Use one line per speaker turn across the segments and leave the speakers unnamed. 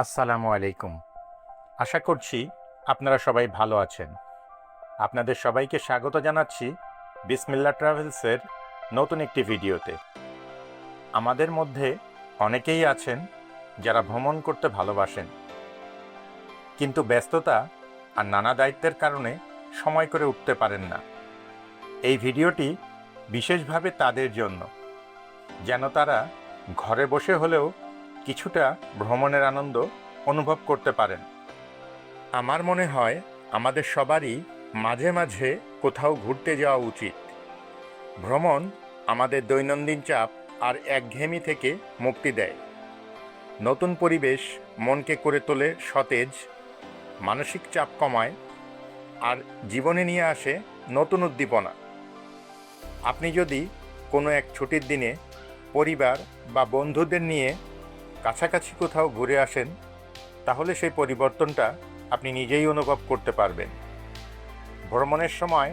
আসসালামু আলাইকুম। আশা করছি আপনারা সবাই ভালো আছেন। আপনাদের সবাইকে স্বাগত জানাচ্ছি বিসমিল্লাহ ট্রাভেলসের নতুন একটি ভিডিওতে। আমাদের মধ্যে অনেকেই আছেন যারা ভ্রমণ করতে ভালোবাসেন, কিন্তু ব্যস্ততা আর নানা দায়িত্বের কারণে সময় করে উঠতে পারেন না। এই ভিডিওটি বিশেষভাবে তাদের জন্য, যেন তারা ঘরে বসে হলেও কিছুটা ভ্রমণের আনন্দ অনুভব করতে পারেন। আমার মনে হয় আমাদের সবারই মাঝে মাঝে কোথাও ঘুরতে যাওয়া উচিত। ভ্রমণ আমাদের দৈনন্দিন চাপ আর একঘেয়েমি থেকে মুক্তি দেয়। নতুন পরিবেশ মনকে করে তোলে সতেজ, মানসিক চাপ কমায় আর জীবনে নিয়ে আসে নতুন উদ্দীপনা। আপনি যদি কোনো এক ছুটির দিনে পরিবার বা বন্ধুদের নিয়ে কাছাকাছি কোথাও ঘুরে আসেন, তাহলে সেই পরিবর্তনটা আপনি নিজেই অনুভব করতে পারবেন। ভ্রমণের সময়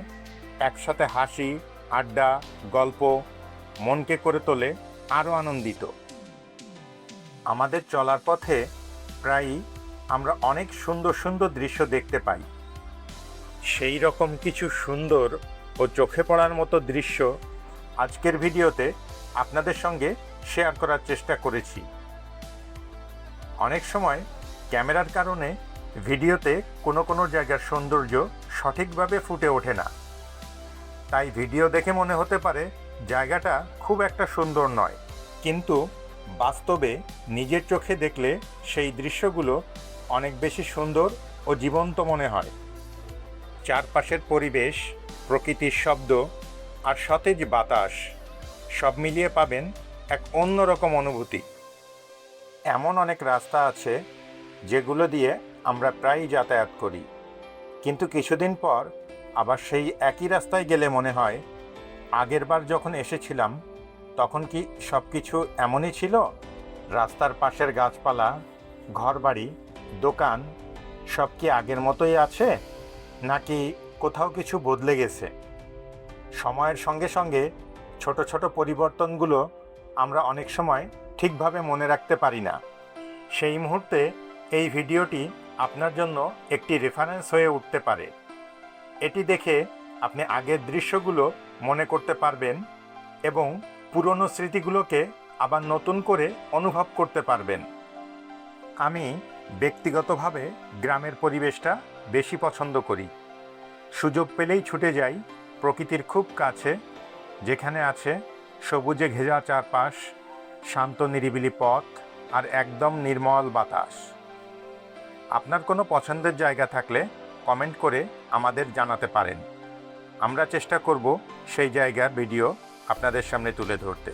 একসাথে হাসি, আড্ডা, গল্প মনকে করে তোলে আরও আনন্দিত। আমাদের চলার পথে প্রায়ই আমরা অনেক সুন্দর সুন্দর দৃশ্য দেখতে পাই। সেই রকম কিছু সুন্দর ও চোখে পড়ার মতো দৃশ্য আজকের ভিডিওতে আপনাদের সঙ্গে শেয়ার করার চেষ্টা করেছি। অনেক সময় ক্যামেরার কারণে ভিডিওতে কোনো কোনো জায়গার সৌন্দর্য সঠিকভাবে ফুটে ওঠে না, তাই ভিডিও দেখে মনে হতে পারে জায়গাটা খুব একটা সুন্দর নয়, কিন্তু বাস্তবে নিজের চোখে দেখলে সেই দৃশ্যগুলো অনেক বেশি সুন্দর ও জীবন্ত মনে হয়। চারপাশের পরিবেশ, প্রকৃতির শব্দ আর সতেজ বাতাস সব মিলিয়ে পাবেন এক অন্যরকম অনুভূতি। এমন অনেক রাস্তা আছে যেগুলো দিয়ে আমরা প্রায়ই যাতায়াত করি, কিন্তু কিছুদিন পর আবার সেই একই রাস্তায় গেলে মনে হয় আগেরবার যখন এসেছিলাম তখন কি সব কিছু এমনই ছিল? রাস্তার পাশের গাছপালা, ঘরবাড়ি, দোকান সব কি আগের মতোই আছে, নাকি কোথাও কিছু বদলে গেছে? সময়ের সঙ্গে সঙ্গে ছোট ছোট পরিবর্তনগুলো আমরা অনেক সময় ঠিকভাবে মনে রাখতে পারি না। সেই মুহূর্তে এই ভিডিওটি আপনার জন্য একটি রেফারেন্স হয়ে উঠতে পারে। এটি দেখে আপনি আগের দৃশ্যগুলো মনে করতে পারবেন এবং পুরনো স্মৃতিগুলোকে আবার নতুন করে অনুভব করতে পারবেন। আমি ব্যক্তিগতভাবে গ্রামের পরিবেশটা বেশি পছন্দ করি। সুযোগ পেলেই ছুটে যাই প্রকৃতির খুব কাছে, যেখানে আছে সবুজে ঘেরা চারপাশ, শান্ত নিরিবিলি পথ আর একদম নির্মল বাতাস। আপনার কোনো পছন্দের জায়গা থাকলে কমেন্ট করে আমাদের জানাতে পারেন। আমরা চেষ্টা করব সেই জায়গার ভিডিও আপনাদের সামনে তুলে ধরতে।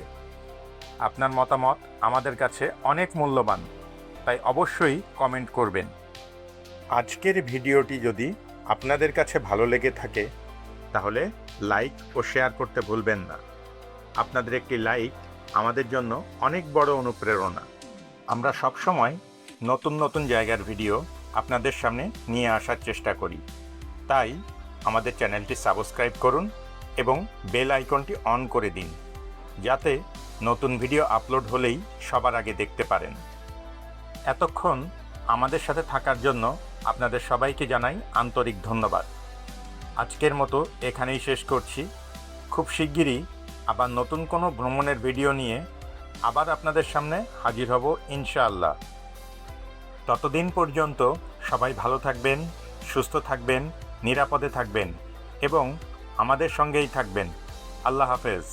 আপনার মতামত আমাদের কাছে অনেক মূল্যবান, তাই অবশ্যই কমেন্ট করবেন। আজকের ভিডিওটি যদি আপনাদের কাছে ভালো লেগে থাকে তাহলে লাইক ও শেয়ার করতে ভুলবেন না। আপনাদের একটি লাইক আমাদের জন্য অনেক বড় অনুপ্রেরণা। আমরা সবসময় নতুন নতুন জায়গার ভিডিও আপনাদের সামনে নিয়ে আসার চেষ্টা করি, তাই আমাদের চ্যানেলটি সাবস্ক্রাইব করুন এবং বেল আইকনটি অন করে দিন, যাতে নতুন ভিডিও আপলোড হলেই সবার আগে দেখতে পারেন। এতক্ষণ আমাদের সাথে থাকার জন্য আপনাদের সবাইকে জানাই আন্তরিক ধন্যবাদ। আজকের মতো এখানেই শেষ করছি। খুব শিগগিরই আবার নতুন কোনো ভ্রমণের ভিডিও নিয়ে আবার আপনাদের সামনে হাজির হব ইনশাআল্লাহ। ততদিন পর্যন্ত সবাই ভালো থাকবেন, সুস্থ থাকবেন, নিরাপদে থাকবেন এবং আমাদের সঙ্গেই থাকবেন। আল্লাহ হাফেজ।